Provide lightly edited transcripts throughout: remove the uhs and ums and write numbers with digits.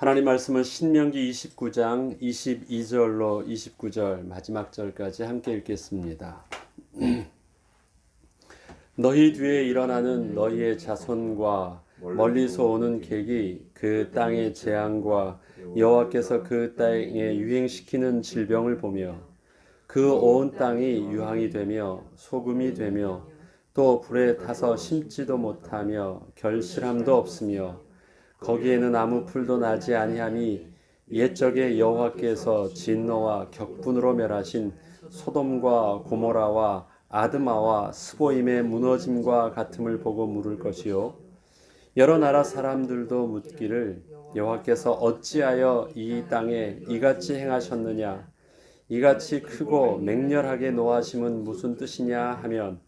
하나님 말씀은 신명기 29장 22절로 29절 마지막 절까지 함께 읽겠습니다. 너희 뒤에 일어나는 너희의 자손과 멀리서 오는 객이 그 땅의 재앙과 여호와께서 그 땅에 유행시키는 질병을 보며 그 온 땅이 유황이 되며 소금이 되며 또 불에 타서 심지도 못하며 결실함도 없으며 거기에는 아무 풀도 나지 아니함이 옛적에 여호와께서 진노와 격분으로 멸하신 소돔과 고모라와 아드마와 스보임의 무너짐과 같음을 보고 물을 것이요 여러 나라 사람들도 묻기를 여호와께서 어찌하여 이 땅에 이같이 행하셨느냐 이같이 크고 맹렬하게 노하심은 무슨 뜻이냐 하면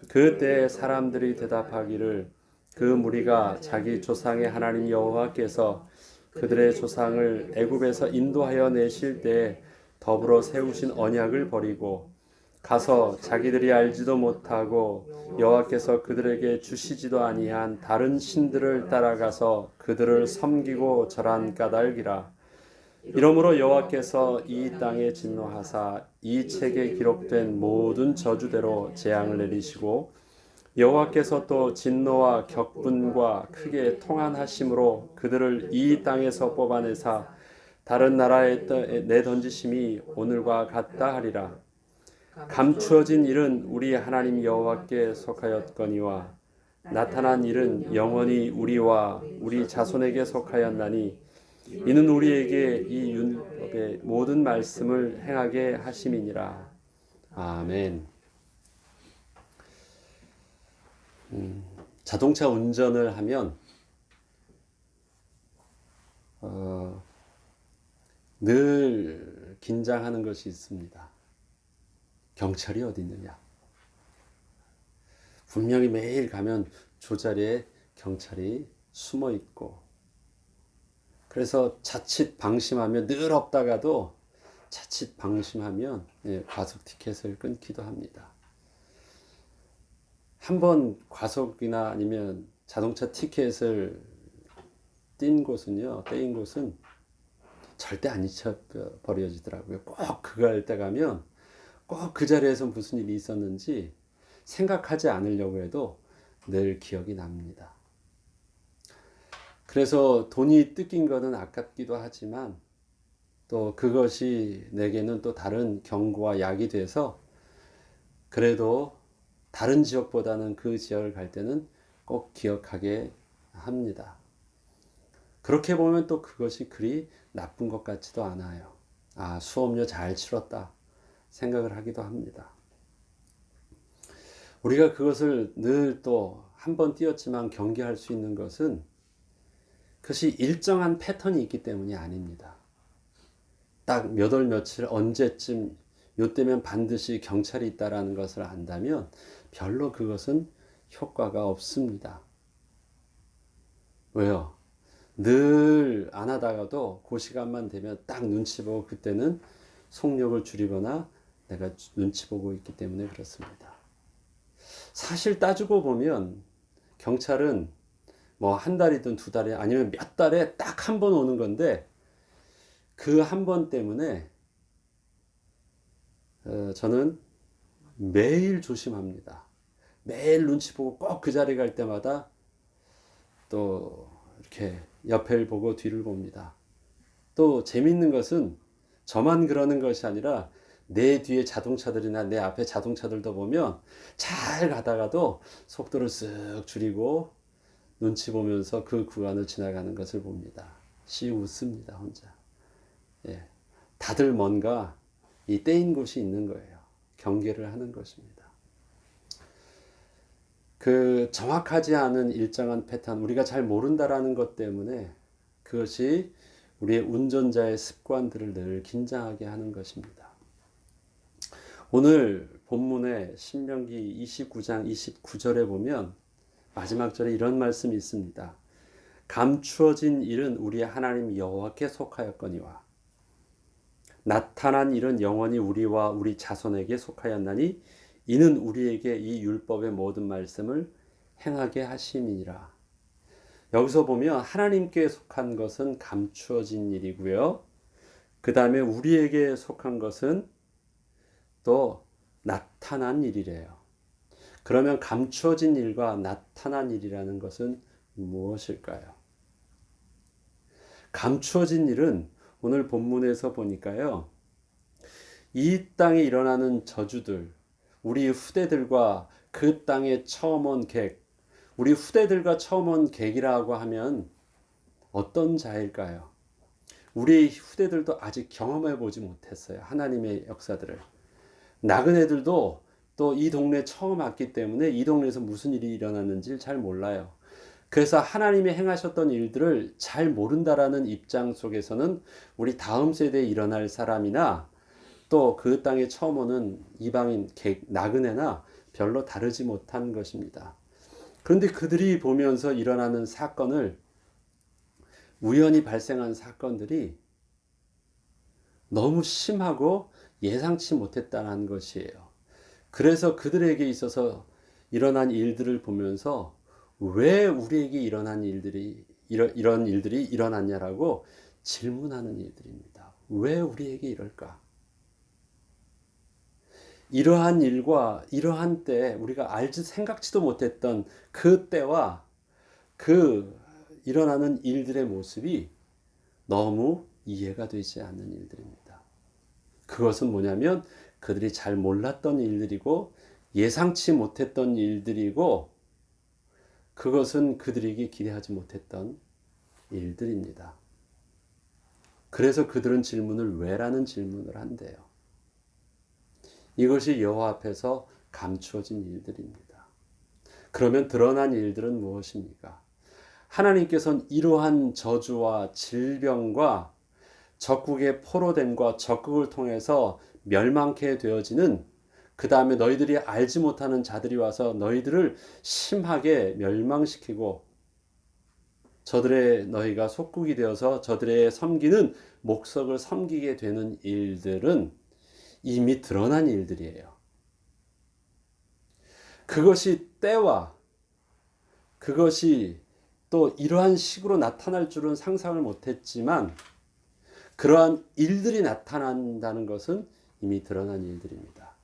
그때 사람들이 대답하기를 그 무리가 자기 조상의 하나님 여호와께서 그들의 조상을 애굽에서 인도하여 내실 때 더불어 세우신 언약을 버리고 가서 자기들이 알지도 못하고 여호와께서 그들에게 주시지도 아니한 다른 신들을 따라가서 그들을 섬기고 절한 까닭이라. 이러므로 여호와께서 이 땅에 진노하사 이 책에 기록된 모든 저주대로 재앙을 내리시고 여호와께서 또 진노와 격분과 크게 통한하심으로 그들을 이 땅에서 뽑아내사 다른 나라에 내던지심이 오늘과 같다 하리라. 감추어진 일은 우리 하나님 여호와께 속하였거니와 나타난 일은 영원히 우리와 우리 자손에게 속하였나니 이는 우리에게 이 율법의 모든 말씀을 행하게 하심이니라. 아멘. 자동차 운전을 하면 늘 긴장하는 것이 있습니다. 경찰이 어디 있느냐? 분명히 매일 가면 조자리에 경찰이 숨어 있고 그래서 자칫 방심하면 늘 없다가도 자칫 방심하면 과속 티켓을 끊기도 합니다. 한번 과속이나 아니면 자동차 티켓을 떼인 곳은 절대 안 잊혀버려지더라고요. 꼭 그갈 때 가면 꼭 그 자리에서 무슨 일이 있었는지 생각하지 않으려고 해도 늘 기억이 납니다. 그래서 돈이 뜯긴 거는 아깝기도 하지만 또 그것이 내게는 또 다른 경고와 약이 돼서 그래도 다른 지역보다는 그 지역을 갈 때는 꼭 기억하게 합니다. 그렇게 보면 또 그것이 그리 나쁜 것 같지도 않아요. 아, 수업료 잘 치렀다 생각을 하기도 합니다. 우리가 그것을 늘 또 한 번 뛰었지만 경계할 수 있는 것은 그것이 일정한 패턴이 있기 때문이 아닙니다. 딱 몇 월 며칠 언제쯤 요때면 반드시 경찰이 있다라는 것을 안다면 별로 그것은 효과가 없습니다. 왜요? 늘 안 하다가도 그 시간만 되면 딱 눈치 보고 그때는 속력을 줄이거나 내가 눈치 보고 있기 때문에 그렇습니다. 사실 따지고 보면 경찰은 뭐 한 달이든 두 달에 아니면 몇 달에 딱 한 번 오는 건데 그 한 번 때문에 저는 매일 조심합니다. 매일 눈치 보고 꼭 그 자리 갈 때마다 또 이렇게 옆을 보고 뒤를 봅니다. 또 재밌는 것은 저만 그러는 것이 아니라 내 뒤에 자동차들이나 내 앞에 자동차들도 보면 잘 가다가도 속도를 쓱 줄이고 눈치 보면서 그 구간을 지나가는 것을 봅니다. 씨 웃습니다, 혼자. 예. 다들 뭔가 이 떼인 곳이 있는 거예요. 경계를 하는 것입니다. 그 정확하지 않은 일정한 패턴, 우리가 잘 모른다라는 것 때문에 그것이 우리의 운전자의 습관들을 늘 긴장하게 하는 것입니다. 오늘 본문의 신명기 29장 29절에 보면 마지막 절에 이런 말씀이 있습니다. 감추어진 일은 우리의 하나님 여호와께 속하였거니와 나타난 일은 영원히 우리와 우리 자손에게 속하였나니 이는 우리에게 이 율법의 모든 말씀을 행하게 하심이니라. 여기서 보면 하나님께 속한 것은 감추어진 일이고요. 그 다음에 우리에게 속한 것은 또 나타난 일이래요. 그러면 감추어진 일과 나타난 일이라는 것은 무엇일까요? 감추어진 일은 오늘 본문에서 보니까요. 이 땅에 일어나는 저주들, 우리 후대들과 그 땅에 처음 온 객, 우리 후대들과 처음 온 객이라고 하면 어떤 자일까요? 우리 후대들도 아직 경험해 보지 못했어요. 하나님의 역사들을. 나그네들도 또 이 동네 처음 왔기 때문에 이 동네에서 무슨 일이 일어났는지 잘 몰라요. 그래서 하나님이 행하셨던 일들을 잘 모른다라는 입장 속에서는 우리 다음 세대에 일어날 사람이나 또 그 땅에 처음 오는 이방인 나그네나 별로 다르지 못한 것입니다. 그런데 그들이 보면서 일어나는 사건을, 우연히 발생한 사건들이 너무 심하고 예상치 못했다는 것이에요. 그래서 그들에게 있어서 일어난 일들을 보면서 왜 우리에게 일어난 일들이 이런 일들이 일어났냐라고 질문하는 일들입니다. 왜 우리에게 이럴까? 이러한 일과 이러한 때 우리가 알지 생각지도 못했던 그 때와 그 일어나는 일들의 모습이 너무 이해가 되지 않는 일들입니다. 그것은 뭐냐면 그들이 잘 몰랐던 일들이고 예상치 못했던 일들이고 그것은 그들에게 기대하지 못했던 일들입니다. 그래서 그들은 질문을 왜라는 질문을 한대요. 이것이 여호와 앞에서 감추어진 일들입니다. 그러면 드러난 일들은 무엇입니까? 하나님께서는 이러한 저주와 질병과 적국의 포로됨과 적국을 통해서 멸망케 되어지는, 그 다음에 너희들이 알지 못하는 자들이 와서 너희들을 심하게 멸망시키고 너희가 속국이 되어서 저들의 섬기는 목석을 섬기게 되는 일들은 이미 드러난 일들이에요. 그것이 때와 그것이 또 이러한 식으로 나타날 줄은 상상을 못했지만 그러한 일들이 나타난다는 것은 이미 드러난 일들입니다.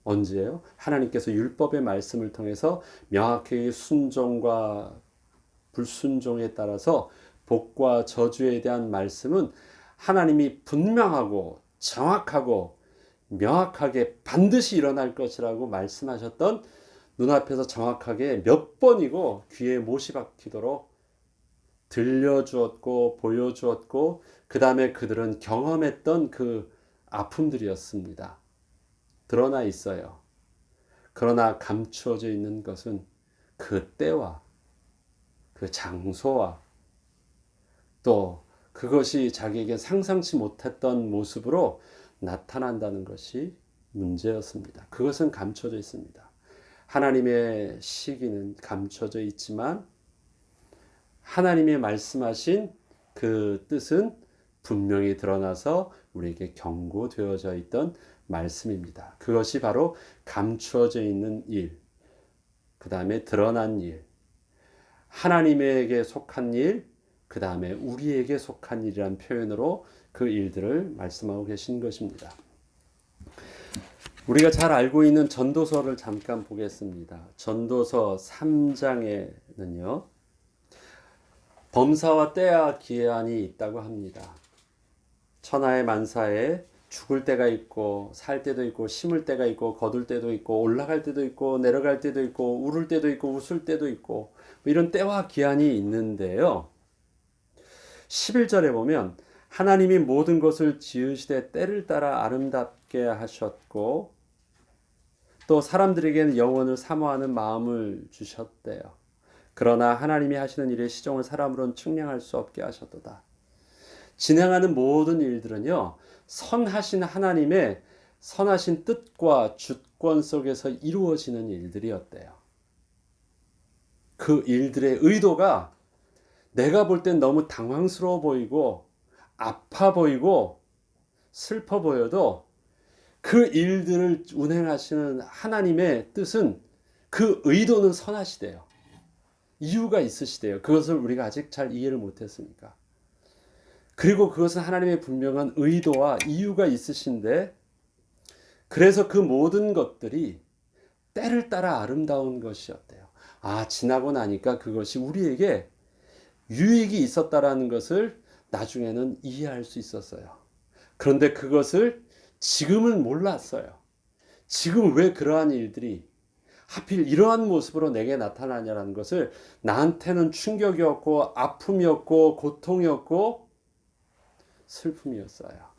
언제요? 하나님께서 율법의 말씀을 통해서 명확하게 순종과 불순종에 따라서 복과 저주에 대한 말씀은 하나님이 분명하고 정확하고 명확하게 반드시 일어날 것이라고 말씀하셨던, 눈앞에서 정확하게 몇 번이고 귀에 못이 박히도록 들려주었고 보여주었고 그 다음에 그들은 경험했던 그 아픔들이었습니다. 드러나 있어요. 그러나 감추어져 있는 것은 그 때와 그 장소와 또 그것이 자기에게 상상치 못했던 모습으로 나타난다는 것이 문제였습니다. 그것은 감춰져 있습니다. 하나님의 시기는 감춰져 있지만 하나님이 말씀하신 그 뜻은 분명히 드러나서 우리에게 경고되어져 있던 말씀입니다. 그것이 바로 감추어져 있는 일, 그 다음에 드러난 일, 하나님에게 속한 일, 그 다음에 우리에게 속한 일이라는 표현으로 그 일들을 말씀하고 계신 것입니다. 우리가 잘 알고 있는 전도서를 잠깐 보겠습니다. 전도서 3장에는요. 범사와 때와 기한이 있다고 합니다. 천하의 만사에 죽을 때가 있고 살 때도 있고 심을 때가 있고 거둘 때도 있고 올라갈 때도 있고 내려갈 때도 있고 울을 때도 있고 웃을 때도 있고 이런 때와 기한이 있는데요. 11절에 보면 하나님이 모든 것을 지으시되 때를 따라 아름답게 하셨고 또 사람들에게는 영원을 사모하는 마음을 주셨대요. 그러나 하나님이 하시는 일의 시종을 사람으로는 측량할 수 없게 하셨도다. 진행하는 모든 일들은요, 선하신 하나님의 선하신 뜻과 주권 속에서 이루어지는 일들이었대요. 그 일들의 의도가 내가 볼 땐 너무 당황스러워 보이고 아파 보이고 슬퍼 보여도 그 일들을 운행하시는 하나님의 뜻은, 그 의도는 선하시대요. 이유가 있으시대요. 그것을 우리가 아직 잘 이해를 못했으니까. 그리고 그것은 하나님의 분명한 의도와 이유가 있으신데, 그래서 그 모든 것들이 때를 따라 아름다운 것이었대요. 지나고 나니까 그것이 우리에게 유익이 있었다라는 것을 나중에는 이해할 수 있었어요. 그런데 그것을 지금은 몰랐어요. 지금 왜 그러한 일들이 하필 이러한 모습으로 내게 나타나냐라는 것을, 나한테는 충격이었고 아픔이었고 고통이었고 슬픔이었어요.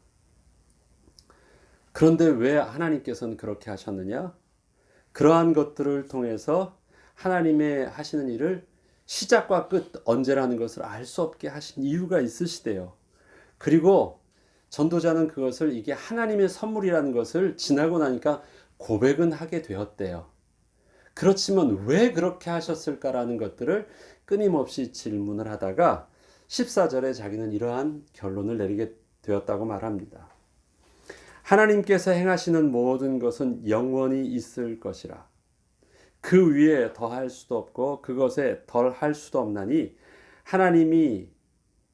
그런데 왜 하나님께서는 그렇게 하셨느냐? 그러한 것들을 통해서 하나님의 하시는 일을 시작과 끝 언제라는 것을 알 수 없게 하신 이유가 있으시대요. 그리고 전도자는 그것을 이게 하나님의 선물이라는 것을 지나고 나니까 고백은 하게 되었대요. 그렇지만 왜 그렇게 하셨을까라는 것들을 끊임없이 질문을 하다가 14절에 자기는 이러한 결론을 내리게 되었다고 말합니다. 하나님께서 행하시는 모든 것은 영원히 있을 것이라. 그 위에 더할 수도 없고 그것에 덜할 수도 없나니 하나님이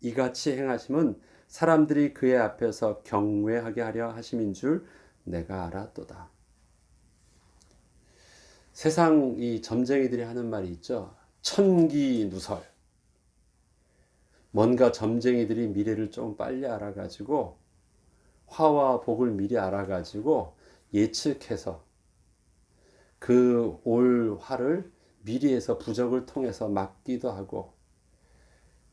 이같이 행하심은 사람들이 그의 앞에서 경외하게 하려 하심인 줄 내가 알았도다. 세상 이 점쟁이들이 하는 말이 있죠. 천기누설. 뭔가 점쟁이들이 미래를 좀 빨리 알아가지고 화와 복을 미리 알아가지고 예측해서 그 올 화를 미리 해서 부적을 통해서 막기도 하고,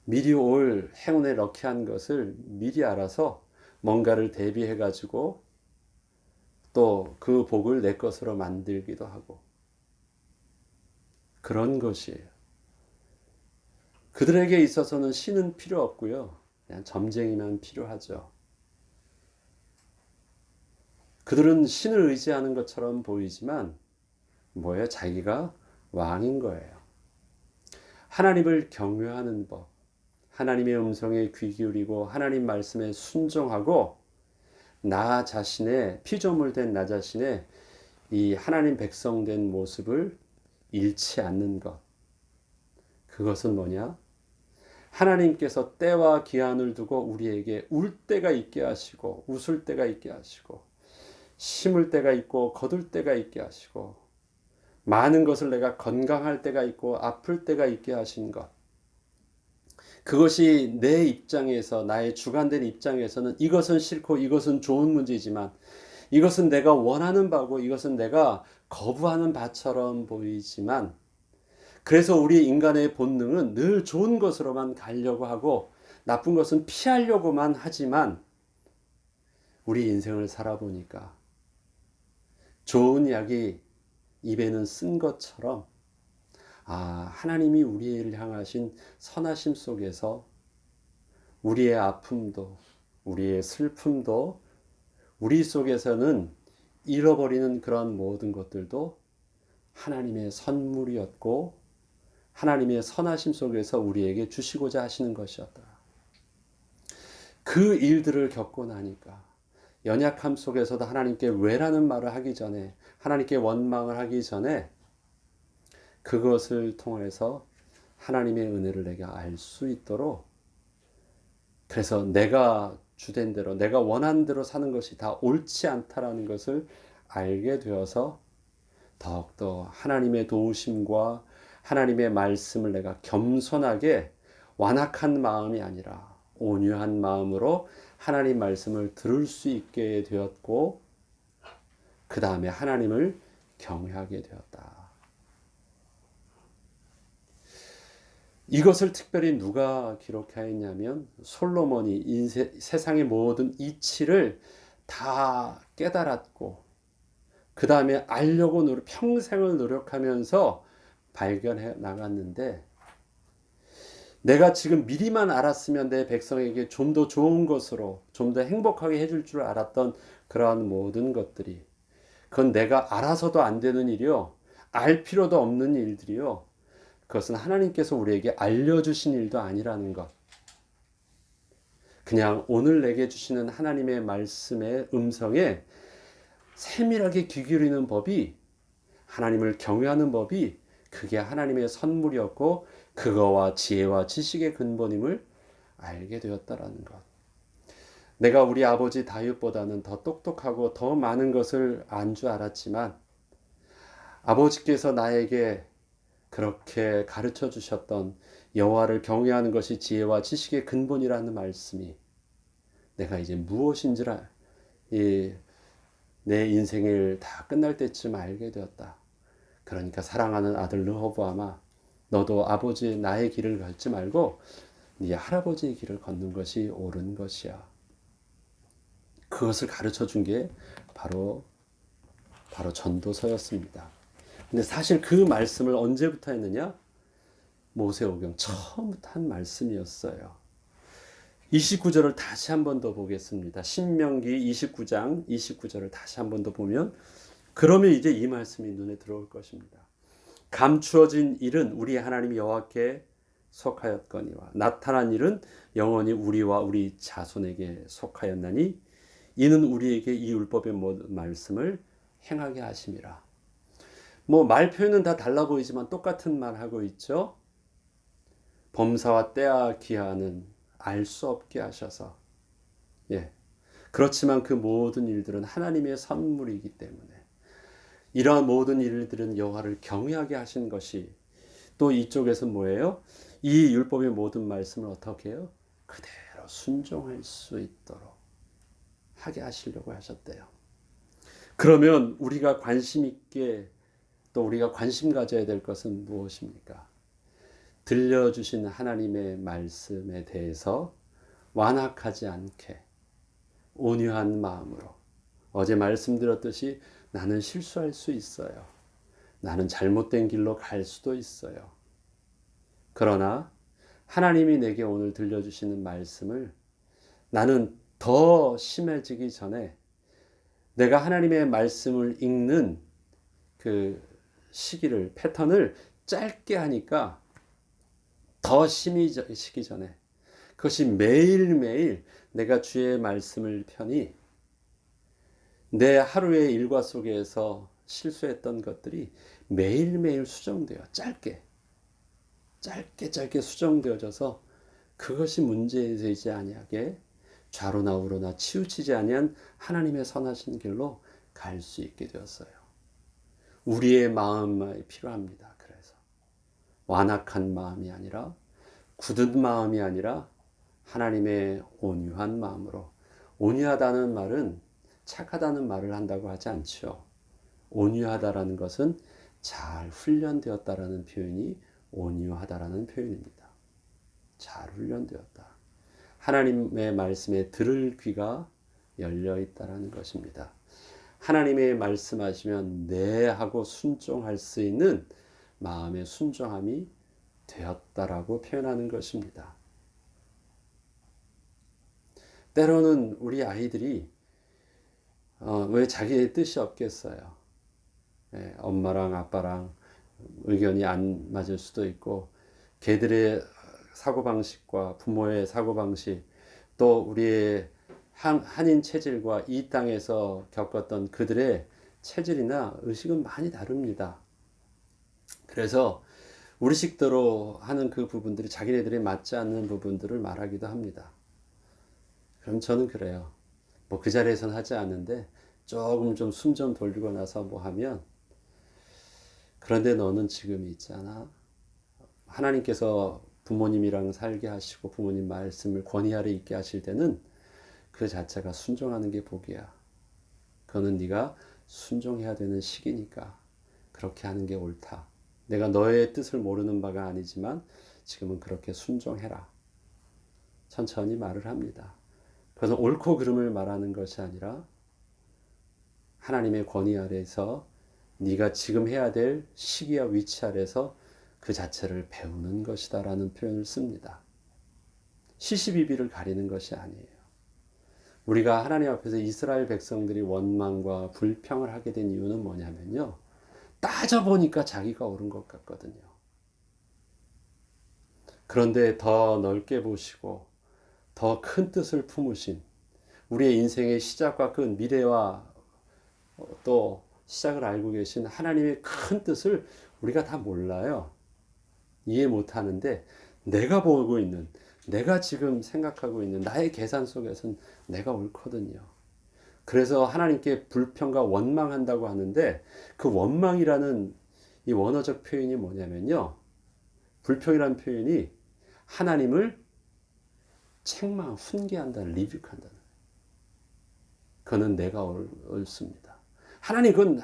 미리 올 행운에 럭키한 것을 미리 알아서 뭔가를 대비해 가지고 또 그 복을 내 것으로 만들기도 하고, 그런 것이에요. 그들에게 있어서는 신은 필요 없고요. 그냥 점쟁이만 필요하죠. 그들은 신을 의지하는 것처럼 보이지만 뭐예요? 자기가 왕인 거예요. 하나님을 경외하는 법, 하나님의 음성에 귀 기울이고 하나님 말씀에 순종하고 나 자신의 피조물 된 나 자신의 이 하나님 백성 된 모습을 잃지 않는 것. 그것은 뭐냐? 하나님께서 때와 기한을 두고 우리에게 울 때가 있게 하시고 웃을 때가 있게 하시고 심을 때가 있고 거둘 때가 있게 하시고 많은 것을 내가 건강할 때가 있고 아플 때가 있게 하신 것. 그것이 내 입장에서, 나의 주관된 입장에서는 이것은 싫고 이것은 좋은 문제이지만, 이것은 내가 원하는 바고 이것은 내가 거부하는 바처럼 보이지만, 그래서 우리 인간의 본능은 늘 좋은 것으로만 가려고 하고 나쁜 것은 피하려고만 하지만, 우리 인생을 살아보니까 좋은 약이 입에는 쓴 것처럼 하나님이 우리를 향하신 선하심 속에서 우리의 아픔도 우리의 슬픔도 우리 속에서는 잃어버리는 그런 모든 것들도 하나님의 선물이었고 하나님의 선하심 속에서 우리에게 주시고자 하시는 것이었다. 그 일들을 겪고 나니까 연약함 속에서도 하나님께 왜라는 말을 하기 전에, 하나님께 원망을 하기 전에 그것을 통해서 하나님의 은혜를 내가 알 수 있도록, 그래서 내가 주된 대로 내가 원하는 대로 사는 것이 다 옳지 않다라는 것을 알게 되어서 더욱더 하나님의 도우심과 하나님의 말씀을 내가 겸손하게 완악한 마음이 아니라 온유한 마음으로 하나님 말씀을 들을 수 있게 되었고, 그 다음에 하나님을 경외하게 되었다. 이것을 특별히 누가 기록하였냐면 솔로몬이 세상의 모든 이치를 다 깨달았고 그 다음에 알려고 평생을 노력하면서 발견해 나갔는데, 내가 지금 미리만 알았으면 내 백성에게 좀 더 좋은 것으로 좀 더 행복하게 해줄 줄 알았던 그러한 모든 것들이, 그건 내가 알아서도 안 되는 일이요, 알 필요도 없는 일들이요, 그것은 하나님께서 우리에게 알려주신 일도 아니라는 것. 그냥 오늘 내게 주시는 하나님의 말씀의 음성에 세밀하게 귀 기울이는 법이, 하나님을 경외하는 법이 그게 하나님의 선물이었고 그거와 지혜와 지식의 근본임을 알게 되었다라는 것. 내가 우리 아버지 다윗보다는 더 똑똑하고 더 많은 것을 안 줄 알았지만 아버지께서 나에게 그렇게 가르쳐 주셨던 여호와를 경외하는 것이 지혜와 지식의 근본이라는 말씀이 내가 이제 무엇인지라 내 인생을 다 끝날 때쯤 알게 되었다. 그러니까 사랑하는 아들 르호보암아, 너도 아버지 나의 길을 걷지 말고 네 할아버지의 길을 걷는 것이 옳은 것이야. 그것을 가르쳐 준 게 바로 전도서였습니다. 근데 사실 그 말씀을 언제부터 했느냐? 모세오경 처음부터 한 말씀이었어요. 29절을 다시 한 번 더 보겠습니다. 신명기 29장 29절을 다시 한 번 더 보면 그러면 이제 이 말씀이 눈에 들어올 것입니다. 감추어진 일은 우리 하나님 여호와께 속하였거니와 나타난 일은 영원히 우리와 우리 자손에게 속하였나니 이는 우리에게 이 율법의 모든 말씀을 행하게 하심이라. 말 표현은 다 달라 보이지만 똑같은 말 하고 있죠. 범사와 때와 기한은 알 수 없게 하셔서 그렇지만 그 모든 일들은 하나님의 선물이기 때문에 이러한 모든 일들은 여호와를 경외하게 하신 것이 또 이쪽에서 뭐예요? 이 율법의 모든 말씀을 어떻게 해요? 그대로 순종할 수 있도록 하게 하시려고 하셨대요. 그러면 우리가 관심 있게 또 우리가 관심 가져야 될 것은 무엇입니까? 들려주신 하나님의 말씀에 대해서 완악하지 않게 온유한 마음으로 어제 말씀드렸듯이 나는 실수할 수 있어요. 나는 잘못된 길로 갈 수도 있어요. 그러나 하나님이 내게 오늘 들려주시는 말씀을 나는 더 심해지기 전에 내가 하나님의 말씀을 읽는 그 시기를 패턴을 짧게 하니까 더 심해지기 전에 그것이 매일매일 내가 주의 말씀을 펴니 내 하루의 일과 속에서 실수했던 것들이 매일매일 수정돼요. 짧게 수정되어져서 그것이 문제되지 아니하게 좌로나 우로나 치우치지 아니한 하나님의 선하신 길로 갈 수 있게 되었어요. 우리의 마음이 필요합니다. 그래서 완악한 마음이 아니라 굳은 마음이 아니라 하나님의 온유한 마음으로. 온유하다는 말은 착하다는 말을 한다고 하지 않죠. 온유하다라는 것은 잘 훈련되었다라는 표현이 온유하다라는 표현입니다. 잘 훈련되었다. 하나님의 말씀에 들을 귀가 열려 있다라는 것입니다. 하나님의 말씀하시면 네 하고 순종할 수 있는 마음의 순종함이 되었다라고 표현하는 것입니다. 때로는 우리 아이들이 왜 자기의 뜻이 없겠어요. 엄마랑 아빠랑 의견이 안 맞을 수도 있고 걔들의 사고방식과 부모의 사고방식 또 우리의 한인 체질과 이 땅에서 겪었던 그들의 체질이나 의식은 많이 다릅니다. 그래서 우리식대로 하는 그 부분들이 자기네들이 맞지 않는 부분들을 말하기도 합니다. 그럼 저는 그래요. 그 자리에서는 하지 않는데 조금 좀 숨 좀 돌리고 나서 하면 그런데 너는 지금 있잖아. 하나님께서 부모님이랑 살게 하시고 부모님 말씀을 권위 아래 있게 하실 때는 그 자체가 순종하는 게 복이야. 그거는 네가 순종해야 되는 시기니까 그렇게 하는 게 옳다. 내가 너의 뜻을 모르는 바가 아니지만 지금은 그렇게 순종해라. 천천히 말을 합니다. 그것은 옳고 그름을 말하는 것이 아니라 하나님의 권위 아래에서 네가 지금 해야 될 시기와 위치 아래에서 그 자체를 배우는 것이다라는 표현을 씁니다. 시시비비를 가리는 것이 아니에요. 우리가 하나님 앞에서 이스라엘 백성들이 원망과 불평을 하게 된 이유는 뭐냐면요. 따져보니까 자기가 옳은 것 같거든요. 그런데 더 넓게 보시고 더 큰 뜻을 품으신 우리의 인생의 시작과 그 미래와 또 시작을 알고 계신 하나님의 큰 뜻을 우리가 다 몰라요. 이해 못 하는데 내가 보고 있는, 내가 지금 생각하고 있는 나의 계산 속에서는 내가 옳거든요. 그래서 하나님께 불평과 원망한다고 하는데 그 원망이라는 이 원어적 표현이 뭐냐면요. 불평이라는 표현이 하나님을 책망, 훈계한다는, 리뷰한다는. 그거는 내가 옳습니다. 하나님, 그건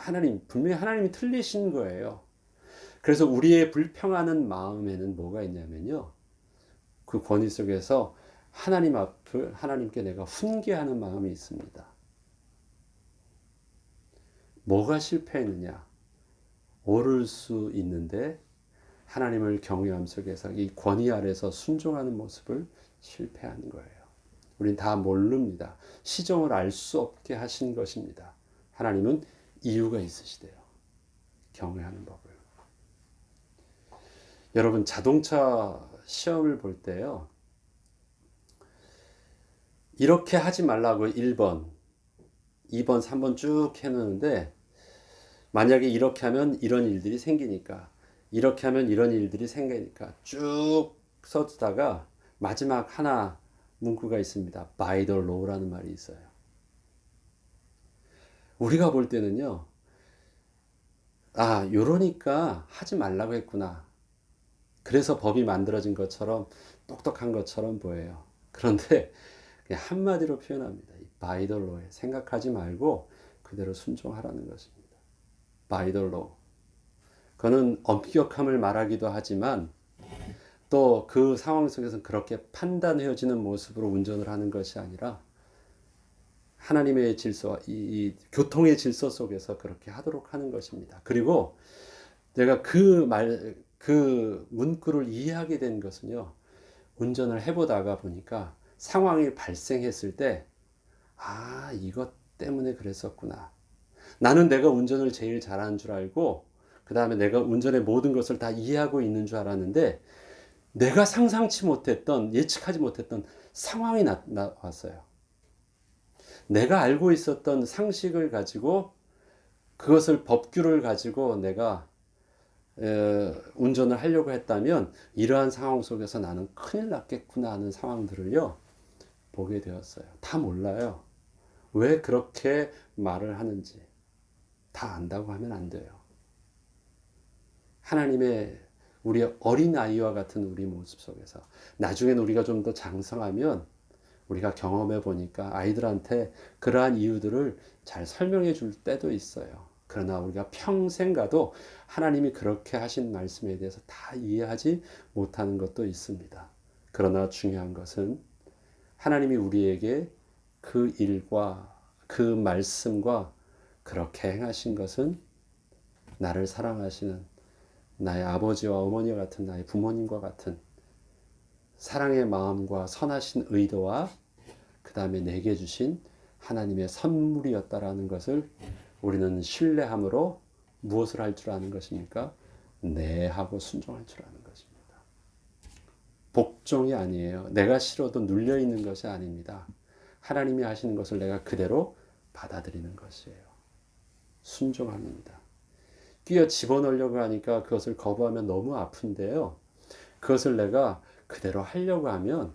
분명히 하나님이 틀리신 거예요. 그래서 우리의 불평하는 마음에는 뭐가 있냐면요. 그 권위 속에서 하나님 앞을, 하나님께 내가 훈계하는 마음이 있습니다. 뭐가 실패했느냐? 옳을 수 있는데 하나님을 경외함 속에서 이 권위 아래서 순종하는 모습을 실패하는 거예요. 우린 다 모릅니다. 시정을 알 수 없게 하신 것입니다. 하나님은 이유가 있으시대요. 경외하는 법을. 여러분, 자동차 시험을 볼 때요. 이렇게 하지 말라고 1번, 2번, 3번 쭉 해놓는데 만약에 이렇게 하면 이런 일들이 생기니까, 이렇게 하면 이런 일들이 생기니까 쭉 써주다가 마지막 하나 문구가 있습니다. By the law라는 말이 있어요. 우리가 볼 때는요. 아, 요러니까 하지 말라고 했구나. 그래서 법이 만들어진 것처럼 똑똑한 것처럼 보여요. 그런데 그냥 한마디로 표현합니다. By the law에 생각하지 말고 그대로 순종하라는 것입니다. By the law. 그거는 엄격함을 말하기도 하지만 또 그 상황 속에서 그렇게 판단해지는 모습으로 운전을 하는 것이 아니라 하나님의 질서와 이 교통의 질서 속에서 그렇게 하도록 하는 것입니다. 그리고 내가 그 문구를 이해하게 된 것은요, 운전을 해보다가 보니까 상황이 발생했을 때, 아, 이것 때문에 그랬었구나. 나는 내가 운전을 제일 잘하는 줄 알고, 그 다음에 내가 운전의 모든 것을 다 이해하고 있는 줄 알았는데, 내가 상상치 못했던, 예측하지 못했던 상황이 나왔어요. 내가 알고 있었던 상식을 가지고 그것을 법규를 가지고 내가 운전을 하려고 했다면 이러한 상황 속에서 나는 큰일 났겠구나 하는 상황들을요 보게 되었어요. 다 몰라요. 왜 그렇게 말을 하는지 다 안다고 하면 안 돼요. 하나님의 우리 어린아이와 같은 우리 모습 속에서 나중엔 우리가 좀 더 장성하면 우리가 경험해 보니까 아이들한테 그러한 이유들을 잘 설명해 줄 때도 있어요. 그러나 우리가 평생 가도 하나님이 그렇게 하신 말씀에 대해서 다 이해하지 못하는 것도 있습니다. 그러나 중요한 것은 하나님이 우리에게 그 일과 그 말씀과 그렇게 행하신 것은 나를 사랑하시는 나의 아버지와 어머니와 같은 나의 부모님과 같은 사랑의 마음과 선하신 의도와 그 다음에 내게 주신 하나님의 선물이었다라는 것을 우리는 신뢰함으로 무엇을 할 줄 아는 것입니까? 네 하고 순종할 줄 아는 것입니다. 복종이 아니에요. 내가 싫어도 눌려 있는 것이 아닙니다. 하나님이 하시는 것을 내가 그대로 받아들이는 것이에요. 순종합니다. 끼어 집어넣으려고 하니까 그것을 거부하면 너무 아픈데요. 그것을 내가 그대로 하려고 하면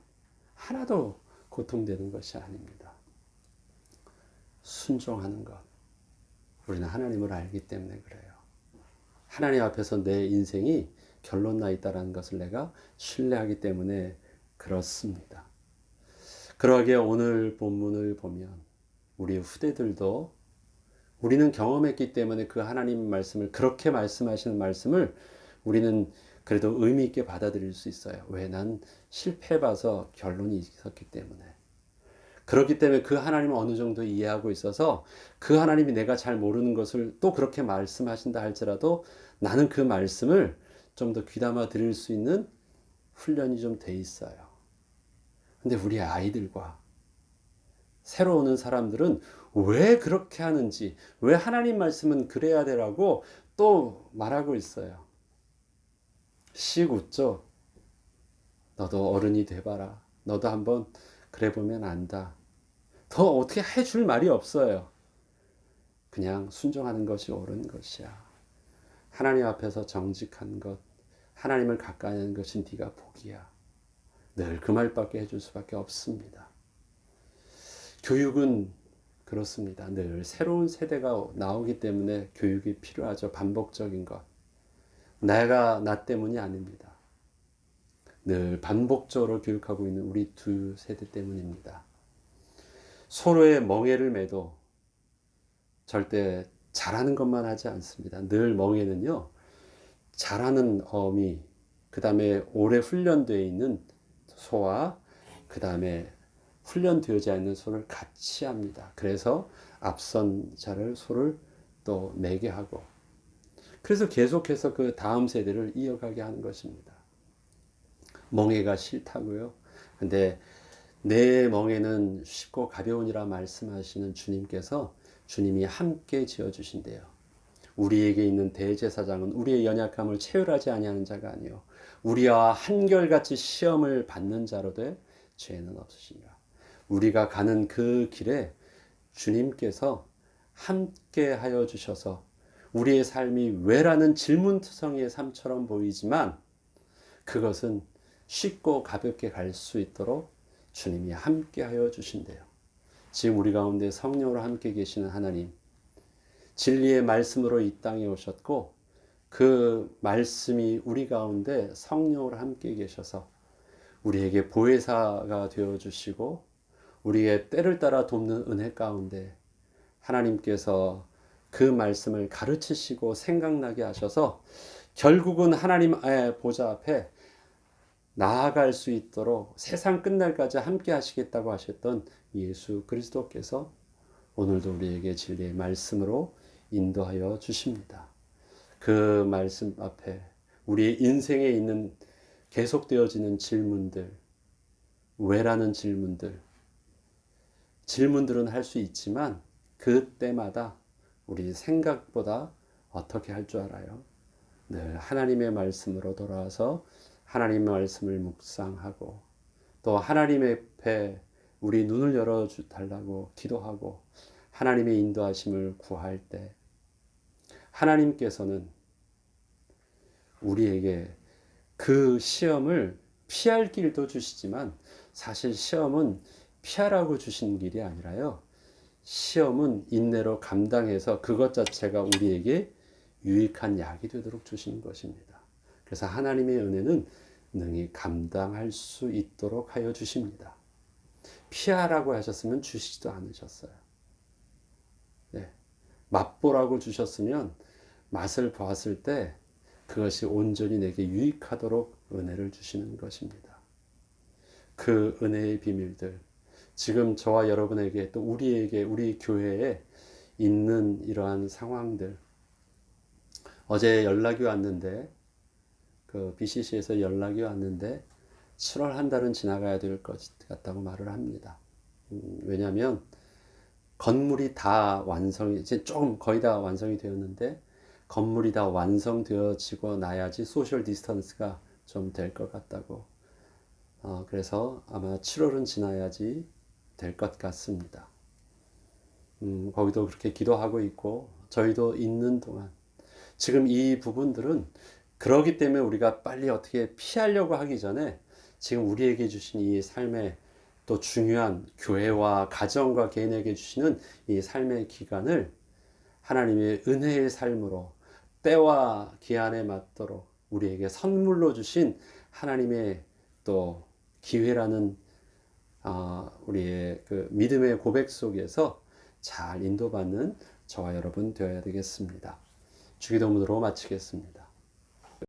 하나도 고통되는 것이 아닙니다. 순종하는 것. 우리는 하나님을 알기 때문에 그래요. 하나님 앞에서 내 인생이 결론 나 있다는 것을 내가 신뢰하기 때문에 그렇습니다. 그러하게 오늘 본문을 보면 우리 후대들도 우리는 경험했기 때문에 그 하나님 말씀을 그렇게 말씀하시는 말씀을 우리는 그래도 의미 있게 받아들일 수 있어요. 왜? 난 실패해봐서 결론이 있었기 때문에. 그렇기 때문에 그 하나님을 어느 정도 이해하고 있어서 그 하나님이 내가 잘 모르는 것을 또 그렇게 말씀하신다 할지라도 나는 그 말씀을 좀 더 귀담아 들을 수 있는 훈련이 좀 돼 있어요. 근데 우리 아이들과 새로 오는 사람들은 왜 그렇게 하는지, 왜 하나님 말씀은 그래야 되라고 또 말하고 있어요. 씩 웃죠. 너도 어른이 돼봐라. 너도 한번 그래 보면 안다. 더 어떻게 해줄 말이 없어요. 그냥 순종하는 것이 옳은 것이야. 하나님 앞에서 정직한 것, 하나님을 가까이 하는 것이 네가 복이야. 늘 그 말밖에 해줄 수밖에 없습니다. 교육은 그렇습니다. 늘 새로운 세대가 나오기 때문에 교육이 필요하죠. 반복적인 것. 나 때문이 아닙니다. 늘 반복적으로 교육하고 있는 우리 두 세대 때문입니다. 서로의 멍에를 매도 절대 잘하는 것만 하지 않습니다. 늘 멍에는요, 잘하는 어미, 그 다음에 오래 훈련되어 있는 소와 그 다음에 훈련되어져 있는 소를 같이 합니다. 그래서 앞선 자를 소를 또 매게 하고, 그래서 계속해서 그 다음 세대를 이어가게 하는 것입니다. 멍에가 싫다고요? 근데 내 멍에는 쉽고 가벼우니라 말씀하시는 주님께서 주님이 함께 지어주신대요. 우리에게 있는 대제사장은 우리의 연약함을 체휼하지 아니하는 자가 아니요 우리와 한결같이 시험을 받는 자로되 죄는 없으시니라. 우리가 가는 그 길에 주님께서 함께 하여 주셔서 우리의 삶이 왜라는 질문투성이의 삶처럼 보이지만 그것은 쉽고 가볍게 갈 수 있도록 주님이 함께 하여 주신대요. 지금 우리 가운데 성령으로 함께 계시는 하나님, 진리의 말씀으로 이 땅에 오셨고 그 말씀이 우리 가운데 성령으로 함께 계셔서 우리에게 보혜사가 되어주시고 우리의 때를 따라 돕는 은혜 가운데 하나님께서 그 말씀을 가르치시고 생각나게 하셔서 결국은 하나님의 보좌 앞에 나아갈 수 있도록 세상 끝날까지 함께 하시겠다고 하셨던 예수 그리스도께서 오늘도 우리에게 진리의 말씀으로 인도하여 주십니다. 그 말씀 앞에 우리의 인생에 있는 계속되어지는 질문들, 왜라는 질문들은 할 수 있지만 그때마다 우리 생각보다 어떻게 할 줄 알아요? 늘 하나님의 말씀으로 돌아와서 하나님의 말씀을 묵상하고 또 하나님 앞에 우리 눈을 열어달라고 기도하고 하나님의 인도하심을 구할 때 하나님께서는 우리에게 그 시험을 피할 길도 주시지만 사실 시험은 피하라고 주신 길이 아니라요. 시험은 인내로 감당해서 그것 자체가 우리에게 유익한 약이 되도록 주시는 것입니다. 그래서 하나님의 은혜는 능히 감당할 수 있도록 하여 주십니다. 피하라고 하셨으면 주시지도 않으셨어요. 네. 맛보라고 주셨으면 맛을 보았을 때 그것이 온전히 내게 유익하도록 은혜를 주시는 것입니다. 그 은혜의 비밀들, 지금 저와 여러분에게 또 우리에게 우리 교회에 있는 이러한 상황들, 어제 연락이 왔는데 그 BCC에서 연락이 왔는데 7월 한 달은 지나가야 될 것 같다고 말을 합니다. 왜냐하면 건물이 다 완성이 이제 좀 거의 다 완성이 되었는데 건물이 다 완성되어지고 나야지 소셜 디스턴스가 좀 될 것 같다고. 그래서 아마 7월은 지나야지 될 것 같습니다. 거기도 그렇게 기도하고 있고 저희도 있는 동안 지금 이 부분들은 그러기 때문에 우리가 빨리 어떻게 피하려고 하기 전에 지금 우리에게 주신 이 삶의 또 중요한 교회와 가정과 개인에게 주시는 이 삶의 기간을 하나님의 은혜의 삶으로 때와 기한에 맞도록 우리에게 선물로 주신 하나님의 또 기회라는 우리의 그 믿음의 고백 속에서 잘 인도받는 저와 여러분 되어야 되겠습니다. 주기도문으로 마치겠습니다.